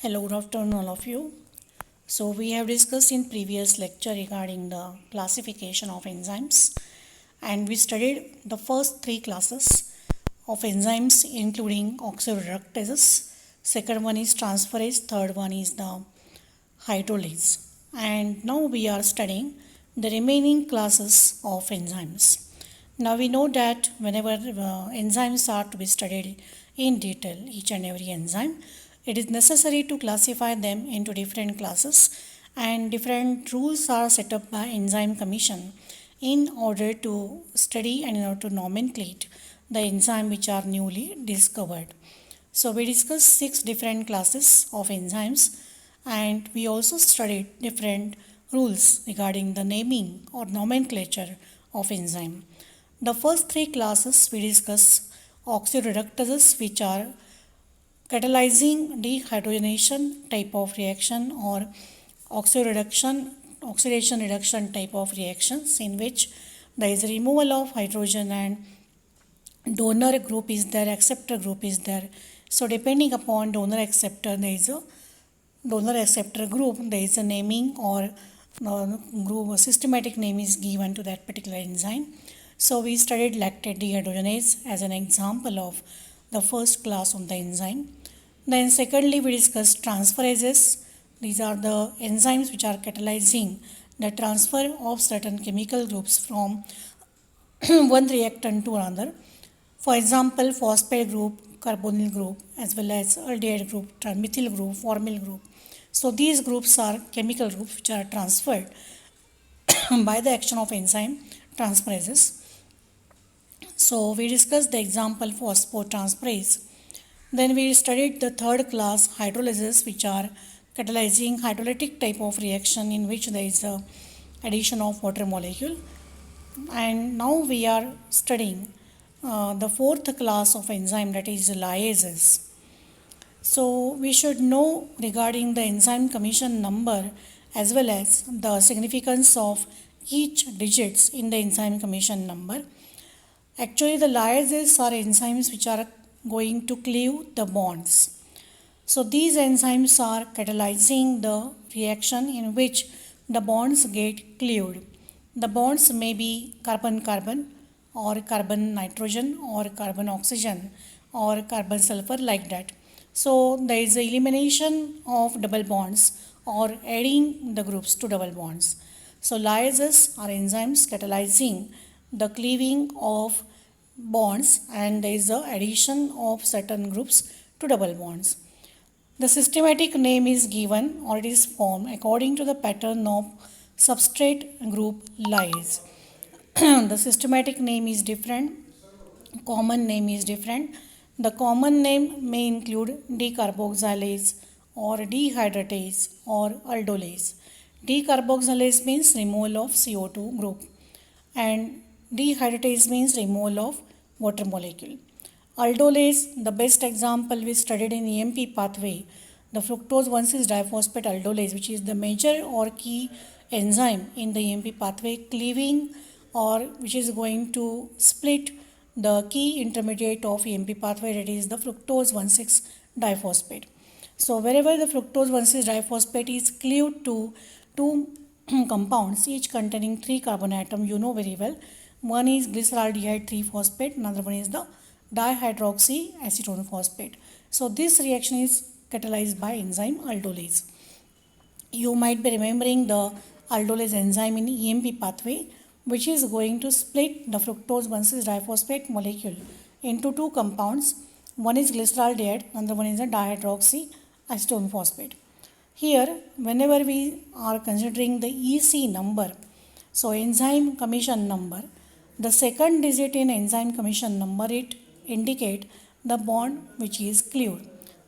Hello, good afternoon, all of you. So, we have discussed in previous lecture regarding the classification of enzymes, and we studied the first three classes of enzymes, including oxidoreductases. Second one is transferase, third one is the hydrolase. And now we are studying the remaining classes of enzymes. Now we know that whenever enzymes are to be studied in detail, each and every enzyme, it is necessary to classify them into different classes, and different rules are set up by Enzyme Commission in order to study and in order to nomenclate the enzyme which are newly discovered. So we discussed 6 different classes of enzymes, and we also studied different rules regarding the naming or nomenclature of enzyme. The first three classes we discuss oxidoreductases, which are catalyzing dehydrogenation type of reaction or oxidation reduction type of reactions, in which there is a removal of hydrogen and donor group is there, acceptor group is there. So depending upon donor acceptor, there is a donor acceptor group, there is a naming or group, a systematic name is given to that particular enzyme. So we studied lactate dehydrogenase as an example of the first class of the enzyme. Then secondly, we discussed transferases. These are the enzymes which are catalyzing the transfer of certain chemical groups from one reactant to another. For example, phosphate group, carbonyl group, as well as aldehyde group, methyl group, formyl group. So these groups are chemical groups which are transferred by the action of enzyme transferases. So we discussed the example phosphotransferase. Then we studied the third class hydrolases, which are catalyzing hydrolytic type of reaction in which there is a addition of water molecule. And now we are studying the fourth class of enzyme, that is lyases. So we should know regarding the enzyme commission number as well as the significance of each digits in the enzyme commission number. Actually, the lyases are enzymes which are going to cleave the bonds. So these enzymes are catalyzing the reaction in which the bonds get cleaved. The bonds may be carbon-carbon or carbon-nitrogen or carbon-oxygen or carbon-sulfur, like that. So there is the elimination of double bonds or adding the groups to double bonds. So lyases are enzymes catalyzing the cleaving of bonds, and there is the addition of certain groups to double bonds. The systematic name is given or it is formed according to the pattern of substrate group lyase. The systematic name is different, common name is different. The common name may include decarboxylase or dehydratase or aldolase. Decarboxylase means removal of CO2 group, and dehydratase means removal of water molecule. Aldolase, the best example we studied in EMP pathway, the fructose 1,6-diphosphate aldolase, which is the major or key enzyme in the EMP pathway, cleaving or which is going to split the key intermediate of EMP pathway, that is the fructose 1,6-diphosphate. So wherever the fructose 1,6-diphosphate is cleaved to two compounds, each containing 3 carbon atom, you know very well. One is glyceraldehyde 3-phosphate, another one is the dihydroxyacetone phosphate. So this reaction is catalyzed by enzyme aldolase. You might be remembering the aldolase enzyme in EMP pathway, which is going to split the fructose 1,6-diphosphate molecule into two compounds. One is glyceraldehyde, another one is the dihydroxyacetone phosphate. Here, whenever we are considering the EC number, so enzyme commission number, the second digit in enzyme commission number, it indicate the bond which is cleaved.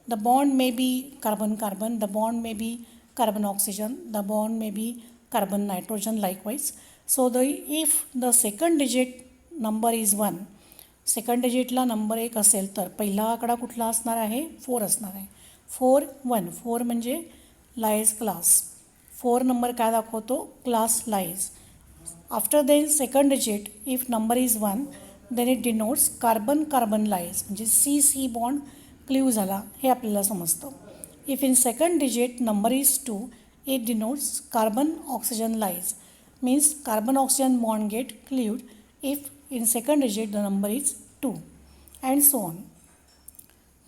The bond may be carbon-carbon, the bond may be carbon-oxygen, the bond may be carbon-nitrogen likewise. So if the second digit number is 1, second डिजिटला number 1 असेल तर पहिला आकडा कुठला असणार आहे? 4 असणार आहे. 4 1 4 म्हणजे लायज क्लास. 4 नंबर काय दाखवतो? Class lies. After the second digit if number is 1, then it denotes carbon carbon lies, म्हणजे सी सी बॉन्ड क्लीव झाला हे आपल्याला समजतं. If in second digit number is 2, it denotes carbon oxygen lies. Means carbon oxygen bond get cleaved if in second digit the number is 2, and so on.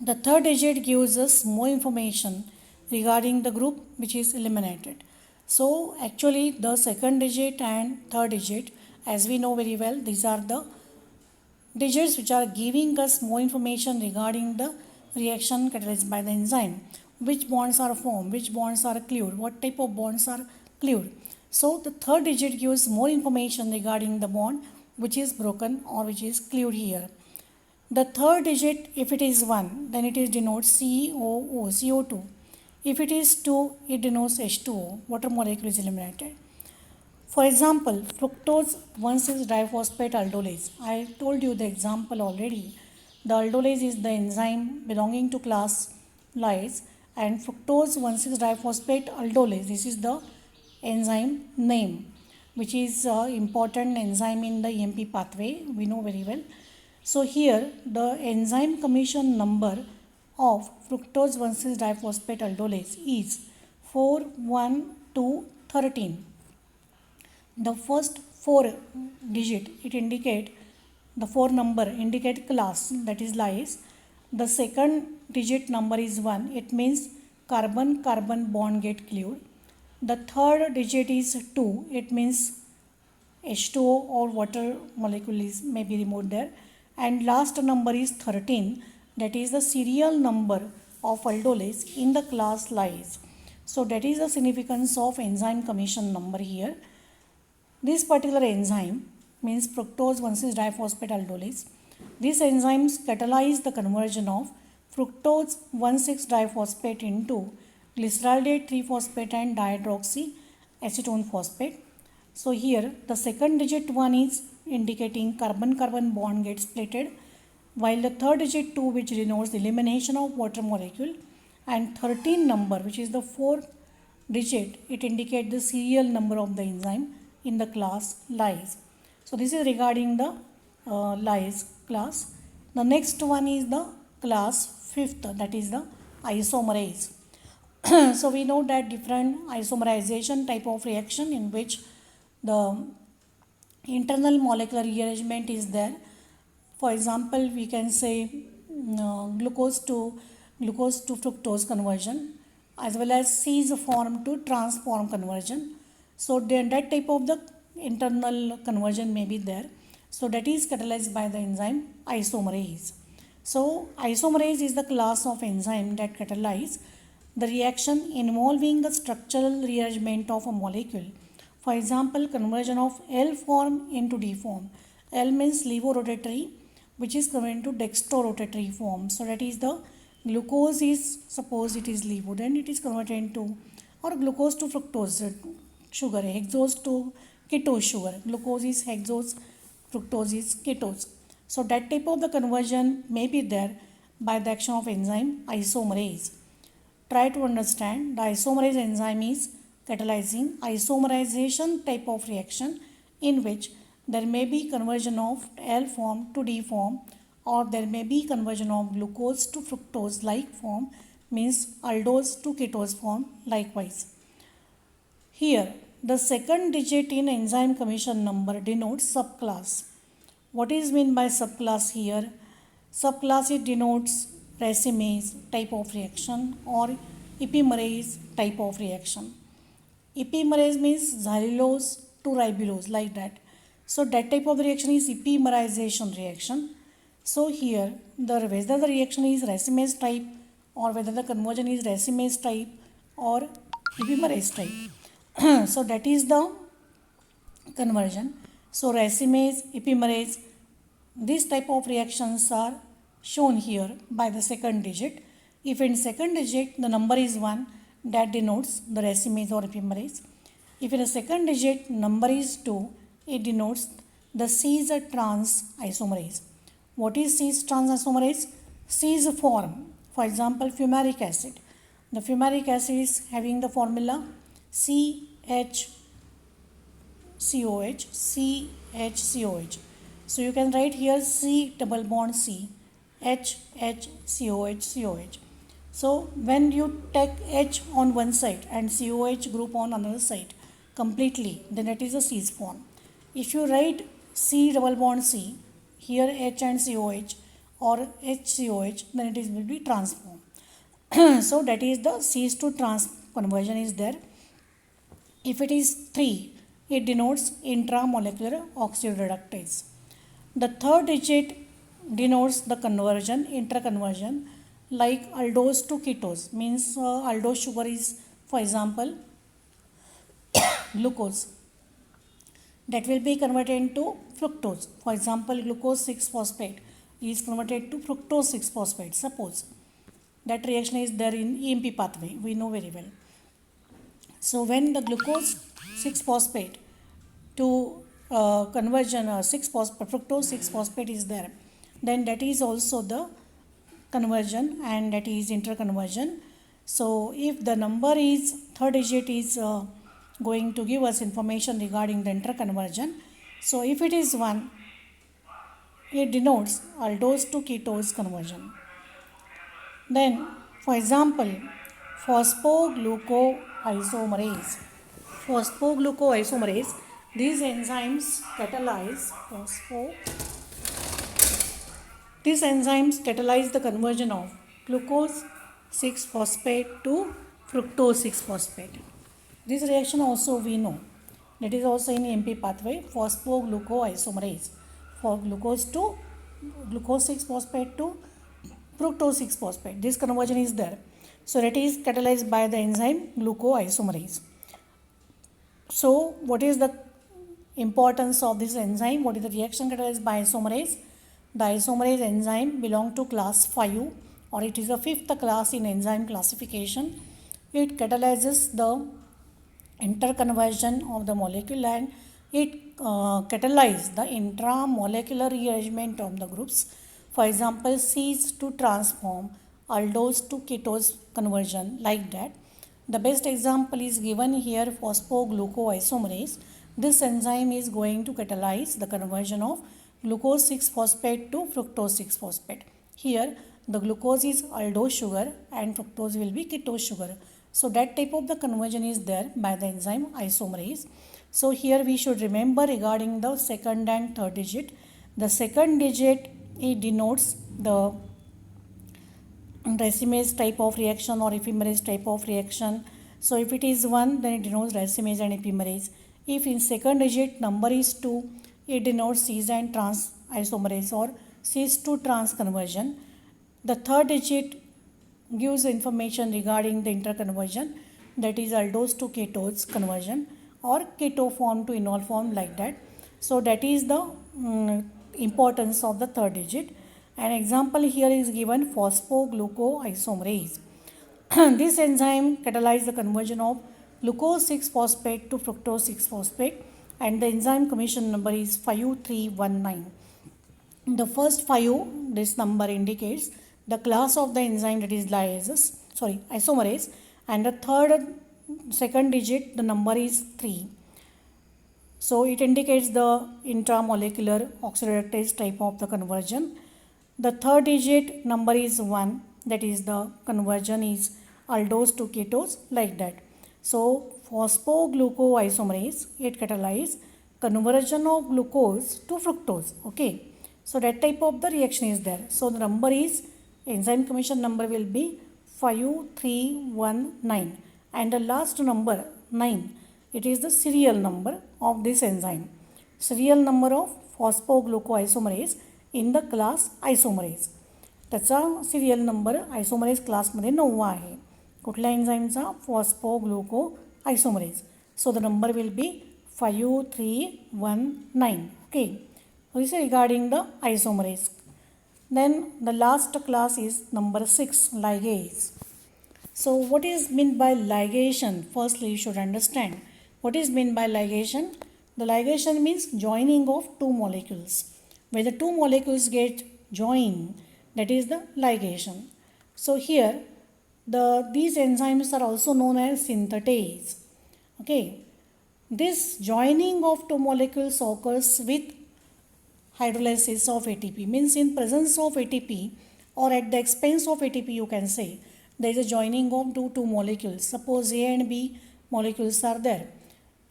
The third digit gives us more information regarding the group which is eliminated. So actually the second digit and third digit, as we know very well, these are the digits which are giving us more information regarding the reaction catalyzed by the enzyme. Which bonds are formed, which bonds are cleaved, what type of bonds are cleaved. So the third digit gives more information regarding the bond which is broken or which is cleaved here. The third digit, if it is 1, then it is denotes COO, CO2. If it is 2, it denotes H2O, water molecule is eliminated. For example, fructose 1,6-diphosphate aldolase. I told you the example already. The aldolase is the enzyme belonging to class lyase, and fructose 1,6-diphosphate aldolase, this is the enzyme name, which is important enzyme in the EMP pathway, we know very well. So here the enzyme commission number of fructose 1,6-diphosphate aldolase is 4, 1, 2, 13. The first 4 digit, it indicate the 4 number indicate class, that is lyase. The second digit number is 1, it means carbon-carbon bond get cleaved. The third digit is 2, it means H2O or water molecule is may be removed there. And last number is 13, that is the serial number of aldolase in the class lyase. So that is the significance of enzyme commission number here. This particular enzyme means fructose 1,6-diphosphate aldolase. These enzymes catalyze the conversion of fructose 1,6-diphosphate into glyceraldehyde 3-phosphate and dihydroxyacetone phosphate. So here the second digit 1 is indicating carbon-carbon bond gets splitted, while the third digit 2, which denotes the elimination of water molecule, and 13 number, which is the fourth digit, it indicates the serial number of the enzyme in the class lyase. So this is regarding the lyase class. The next one is the class fifth, that is the isomerase. So we know that different isomerization type of reaction in which the internal molecular rearrangement is there. For example, we can say glucose to fructose conversion, as well as cis form to transform conversion. So then that type of the internal conversion may be there. So that is catalyzed by the enzyme isomerase. So isomerase is the class of enzyme that catalyze the reaction involving the structural rearrangement of a molecule. For example, conversion of L form into D form. L means levorotatory, which is converted to dextrorotatory form. So that is the glucose is, suppose it is levo, then it is converted into, or glucose to fructose sugar, hexose to ketose sugar. Glucose is hexose, fructose is ketose. So that type of the conversion may be there by the action of enzyme isomerase. Try to understand, the isomerase enzyme is catalyzing isomerization type of reaction in which there may be conversion of L form to D form, or there may be conversion of glucose to fructose like form, means aldose to ketose form likewise. Here the second digit in enzyme commission number denotes subclass. What is meant by subclass here? Subclass, it denotes racemase type of reaction or epimerase type of reaction. Epimerase means xylulose to ribulose, like that. So that type of reaction is epimerization reaction. So here whether the reaction is racemase type or whether the conversion is racemase type or epimerase type. So that is the conversion. So racemase, epimerase, these type of reactions are shown here by the second digit. If in second digit the number is 1, that denotes the racemase or epimerase. If in a second digit number is 2, it denotes the cis trans isomerase. What is cis trans isomerase? Cis form. For example, fumaric acid. The fumaric acid is having the formula CHCOH, CHCOH. So you can write here C double bond C, HHCOH, COH. So when you take H on one side and COH group on another side completely, then it is a cis bond. If you write C double bond C, here H and COH or HCOH, then it is will be trans bond. So that is the cis to trans conversion is there. If it is 3, it denotes intramolecular oxidoreductase. The third digit denotes the conversion, interconversion, like aldose to ketose, means aldose sugar is, for example, glucose, that will be converted into fructose. For example, glucose 6 phosphate is converted to fructose 6 phosphate. Suppose that reaction is there in EMP pathway, we know very well. So when the glucose 6 phosphate to conversion 6 phosphate, fructose 6 phosphate is there, then that is also the conversion and that is interconversion. So if the number is third digit is going to give us information regarding the interconversion. So if it is 1, it denotes aldose to ketose conversion. Then for example, phosphoglucoisomerase. Phosphoglucoisomerase, these enzymes catalyze the conversion of glucose 6 phosphate to fructose 6 phosphate. This reaction also we know, that is also in MP pathway, phosphoglucoisomerase, for glucose 6 phosphate to fructose 6 phosphate. This conversion is there. So that is catalyzed by the enzyme glucoisomerase. So what is the importance of this enzyme? What is the reaction catalyzed by isomerase? The isomerase enzyme belong to class 5, or it is the 5th class in enzyme classification. It catalyzes the interconversion of the molecule and it catalyzes the intramolecular rearrangement of the groups. For example, cis to transform, aldose to ketose conversion, like that. The best example is given here, phosphoglucoisomerase. This enzyme is going to catalyze the conversion of glucose 6 phosphate to fructose 6 phosphate. Here the glucose is aldose sugar and fructose will be ketose sugar. So that type of the conversion is there by the enzyme isomerase. So here we should remember regarding the second and third digit. The second digit, it denotes the racemase type of reaction or epimerase type of reaction. So if it is 1, then it denotes racemase and epimerase. If in second digit number is 2, it denotes cis and trans isomerase or cis to trans conversion. The third digit gives information regarding the interconversion, that is aldose to ketose conversion or ketoform to enol form, like that. So that is the importance of the third digit. An example here is given, phosphoglucoisomerase. This enzyme catalyzes the conversion of glucose 6 phosphate to fructose 6 phosphate and the enzyme commission number is 5319. The first 5, this number indicates the class of the enzyme, that is isomerase, and the second digit, the number is 3. So it indicates the intramolecular oxidoreductase type of the conversion. The third digit number is 1, that is the conversion is aldose to ketose, like that. So phosphoglucoisomerase, it catalyzes conversion of glucose to fructose. Okay. So that type of the reaction is there. So the number is, enzyme commission number will be 5319 and the last number 9, it is the serial number of this enzyme. Serial number of phosphoglucoisomerase in the class isomerase. त्याचा serial number isomerase क्लासमध्ये 9 आहे. कुठल्या एन्झाईमचा? Phosphoglucoisomerase. So the number will be 5319. Okay. This is regarding the isomerase. Then the last class is number 6, ligase. So what is meant by ligation? Firstly, you should understand what is meant by ligation. The ligation means joining of two molecules. When the two molecules get joined, that is the ligation. So here these enzymes are also known as synthetase. Okay. This joining of two molecules occurs with hydrolysis of ATP, means in presence of ATP or at the expense of ATP, you can say. there is a joining of two molecules. Suppose A and B molecules are there,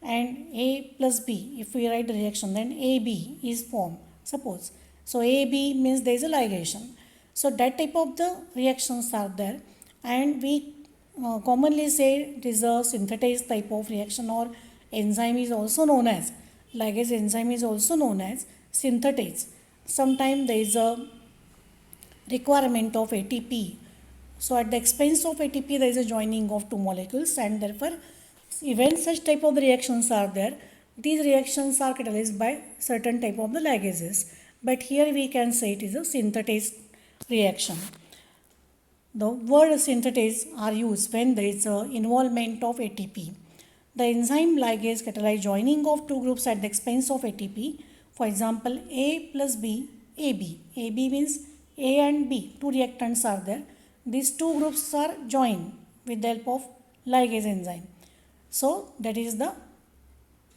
and A plus B, if we write the reaction, then AB is formed, suppose. So AB means there is a ligation. So that type of the reactions are there, and we commonly say it is a synthetase type of reaction, or enzyme is also known as, ligase enzyme is also known as synthetase. Sometimes there is a requirement of ATP. So at the expense of ATP, there is a joining of two molecules, and therefore even such type of the reactions are there. These reactions are catalyzed by certain type of the ligases, but here we can say it is a synthetase reaction. The word synthetase are used when there is a involvement of ATP. The enzyme ligase catalyze joining of two groups at the expense of ATP. For example, A plus B, AB. AB means A and B, two reactants are there. These two groups are joined with the help of ligase enzyme. So that is the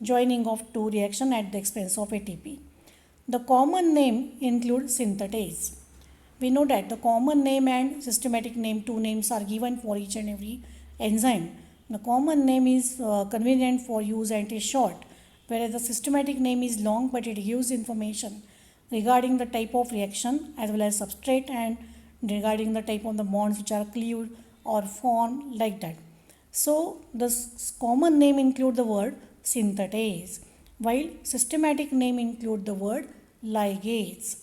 joining of two reaction at the expense of ATP. The common name includes synthetase. We know that the common name and systematic name, two names are given for each and every enzyme. The common name is convenient for use and is short, whereas the systematic name is long, but it gives information regarding the type of reaction as well as substrate, and regarding the type of the bonds which are cleaved or formed, like that. So the common name include the word synthetase, while systematic name include the word ligase.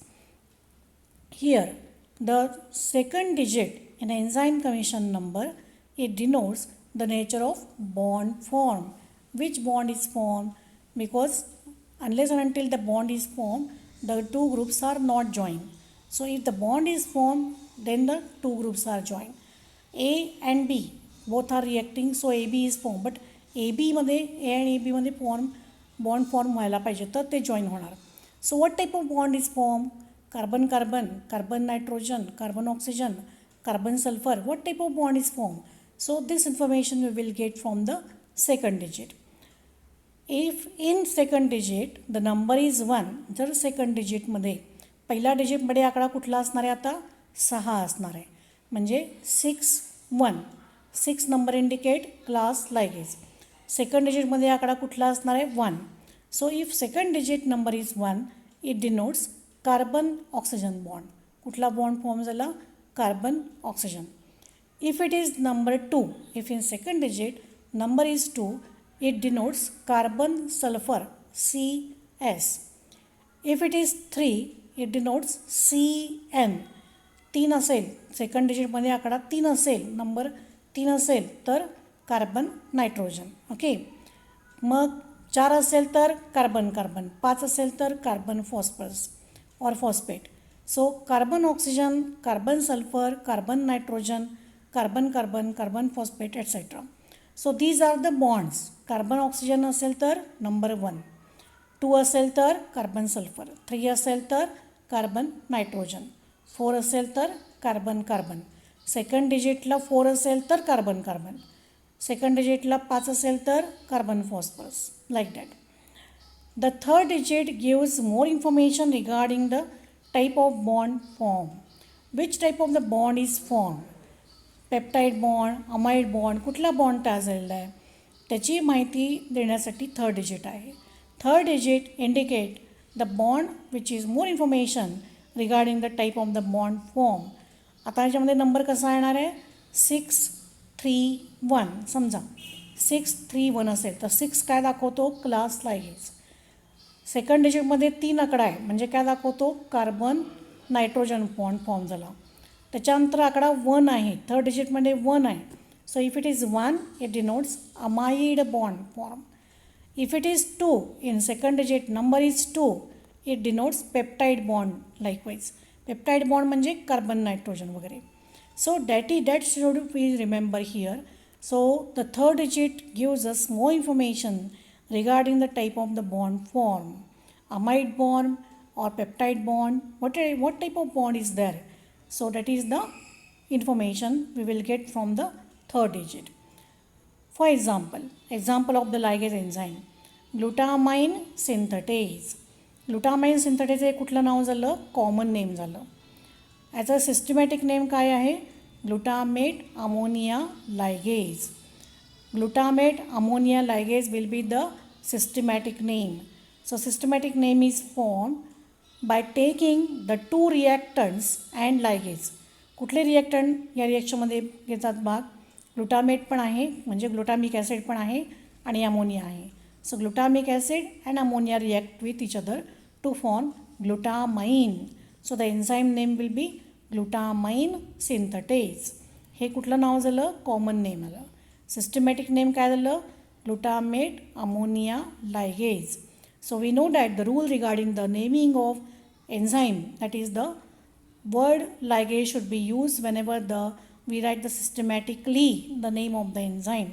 Here, the second digit in enzyme commission number, it denotes the nature of bond form. Which bond is formed? Because unless and until the bond is formed, the two groups are not joined. So if the bond is formed, then the two groups are joined. A and B both are reacting, so AB is formed. But AB मध्ये A and AB मध्ये bond form व्हायला पाहिजे तर ते join होणार. So what type of bond is formed? Carbon carbon, carbon nitrogen, carbon oxygen, carbon sulfur. What type of bond is formed? So this information we will get from the second digit. If in second digit the number is 1, जर second digit मध्ये पहिला digit मध्ये आकडा कुठला असणार आहे? आता 6 असणार आहे. म्हणजे 6 1. 6 number indicate class ligase. Second digit मध्ये आकडा कुठला असणार आहे? 1. So if second digit number is 1, it denotes carbon oxygen bond. कुठला बॉन्ड फॉर्म झाला? Carbon oxygen. If it is number 2, if in second digit number is 2, it denotes carbon sulphur CS. If it is 3, it denotes CN. 3 असेल, second डिजिटमध्ये आकडा 3 असेल, number 3 असेल तर carbon nitrogen. Okay. मग 4 असेल तर carbon carbon, 5 असेल तर carbon phosphorus or phosphate. So carbon oxygen, carbon sulfur, carbon nitrogen, carbon carbon, carbon phosphate, etc. So these are the bonds. Carbon oxygen असेल तर number 1, 2 असेल तर carbon sulfur, 3 असेल तर carbon nitrogen, 4 असेल तर carbon carbon. सेकंड डिजिटला 4 असेल तर कार्बन कार्बन, सेकंड डिजिटला 5 असेल तर carbon phosphorus, like that. The third digit gives more information regarding the type of bond formed. Which type of the bond is formed? Peptide bond, amide bond, कुठला bond तयार झालेला आहे त्याची माहिती देण्यासाठी third digit आहे. Third digit indicate the bond which is more information regarding the type of the bond form. आता ह्याच्यामध्ये नंबर कसा येणार आहे? 6 3 1. समजा 6 3 1 असेल तर 6 काय दाखवतो? क्लास लायगेज. सेकंड डिजिटमध्ये 3 आकडा आहे म्हणजे काय दाखवतो? कार्बन नायट्रोजन बॉन्ड फॉर्म झाला. त्याच्यानंतर आकडा 1 आहे, थर्ड डिजिटमध्ये 1 आहे. So if it is 1, it denotes amide bond form. If it is 2, in second digit number is 2, it denotes peptide bond. Likewise peptide bond म्हणजे कार्बन नायट्रोजन वगैरे. So that should we remember here. So the third digit gives us more information regarding the type of the bond form, amide bond or peptide bond, what type of bond is there. So that is the information we will get from the third digit. For example of the ligase enzyme, glutamine synthetase. Glutamine synthetase हे कुठलं नाव झालं? Common name झालं. As a systematic name काय आहे? glutamate ammonia ligase. Glutamate ammonia ligase will be the systematic name. So systematic name is formed by taking the two reactants and ligase. कुठले reactant या रिॲक्शनमध्ये घेतात भाग? ग्लुटामेट पण आहे म्हणजे ग्लुटामिक ॲसिड पण आहे आणि अमोनिया आहे. So glutamic acid and ammonia react with each other to form glutamine. So the enzyme name will be glutamine synthetase. हे कुठलं नाव झालं? कॉमन नेम आलं. सिस्टमॅटिक नेम काय झालं? Glutamate ammonia ligase. So we know that the rule regarding the naming of enzyme, that is the word ligase should be used whenever we write the systematically the name of the enzyme.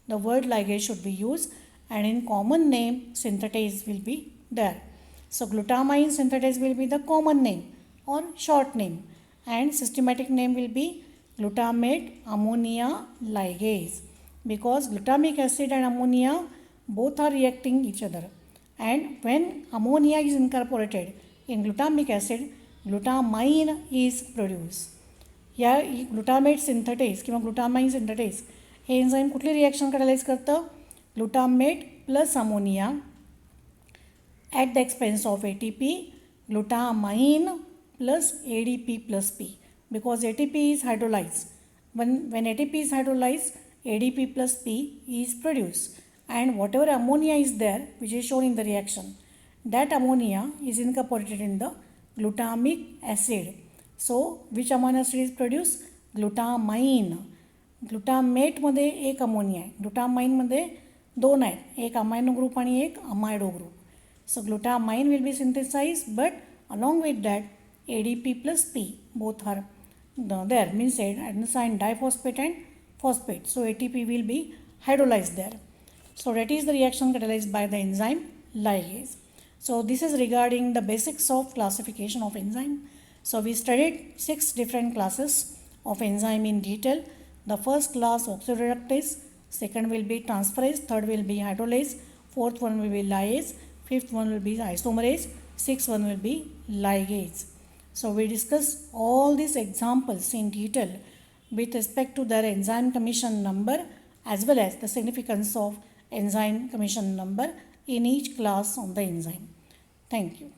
The word ligase should be used, and in common name synthetase will be there. So glutamine synthetase will be the common name or short name, and systematic name will be glutamate ammonia ligase, because glutamic acid and ammonia both are reacting each other, and when ammonia is incorporated in glutamic acid, glutamine is produced. या glutamate synthetase किंवा glutamine synthetase हे enzyme कुठली reaction catalyse करतं? Glutamate plus ammonia at the expense of ATP, glutamine plus ADP plus P, because ATP is hydrolyzed. When ATP is hydrolyzed, ADP plus P is produced, and whatever ammonia is there, which is shown in the reaction, that ammonia is incorporated in the glutamic acid. So which amino acid is produced? Glutamine. ग्लुटामेटमध्ये एक ammonia आहे, ग्लुटामाइनमध्ये दोन आहेत, एक amino group आणि एक amido group. So glutamine will be synthesise, but along with that ADP plus P both are there, means adenosine diphosphate and phosphate. So ATP will be hydrolyzed there. So that is the reaction catalyzed by the enzyme ligase. So this is regarding the basics of classification of enzyme. So we studied 6 different classes of enzyme in detail. The first class oxidoreductase, second will be transferase, third will be hydrolase, fourth one will be lyase, fifth one will be isomerase, sixth one will be ligase. So we discussed all these examples in detail with respect to their enzyme commission number as well as the significance of enzyme commission number in each class on the enzyme. Thank you.